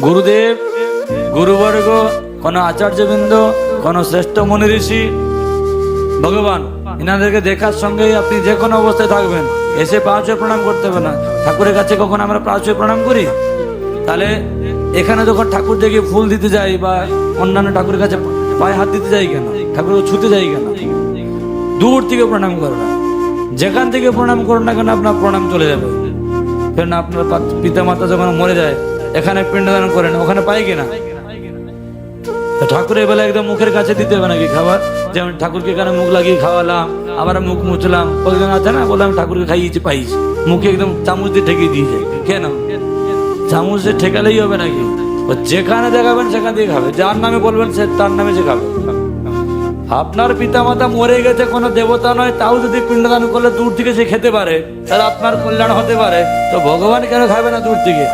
গুরুদেব, গুরুবর্গ, কোনো আচার্যবৃন্দ, কোনো শ্রেষ্ঠ মুনি ঋষি, ভগবান, এনাদেরকে দেখার সঙ্গেই আপনি যে কোনো অবস্থায় থাকবেন, এসে পা ছুঁয়ে প্রণাম করতে হবে না। ঠাকুরের কাছে কখন আমরা পা ছুঁয়ে প্রণাম করি? তাহলে এখানে যখন ঠাকুর দেখে ফুল দিতে যাই বা অন্যান্য ঠাকুরের কাছে পায়ে হাত দিতে যাই কেন? ঠাকুরকে ছুতে যাই কেন? দূর থেকে প্রণাম করো না, যেখান থেকে প্রণাম করুন না কেন আপনার প্রণাম চলে যাবে। কেন আপনার পিতা মাতা যখন মরে যায়, এখানে পিণ্ডদান করেন, ওখানে পাই কিনা? ঠাকুরের বেলা একদম মুখের কাছে দিতে হবে নাকি খাবার? যেমন ঠাকুরকে এখানে মুখ লাগিয়ে খাওয়ালাম, আবার মুখ মুছলাম, কতজন আছে না বললাম ঠাকুরকে খাইয়েছি পাইছি, মুখে একদম চামচ দিয়ে ঠেকিয়ে দিয়ে যায়। কেন? চামচ দিয়ে ঠেকালেই হবে নাকি? যেখানে দেখাবেন সেখান দিয়ে খাবে, যার নামে বলবেন সে তার নামে সে খাবে। আপনার পিতা মাতা মরে গেছে, কোনো দেবতা নয়, তাও যদি পিণ্ডদান করলে দূর থেকে সে খেতে পারে, তাহলে আপনার কল্যাণ হতে পারে, তো ভগবান কেন খাবে না দূর থেকে?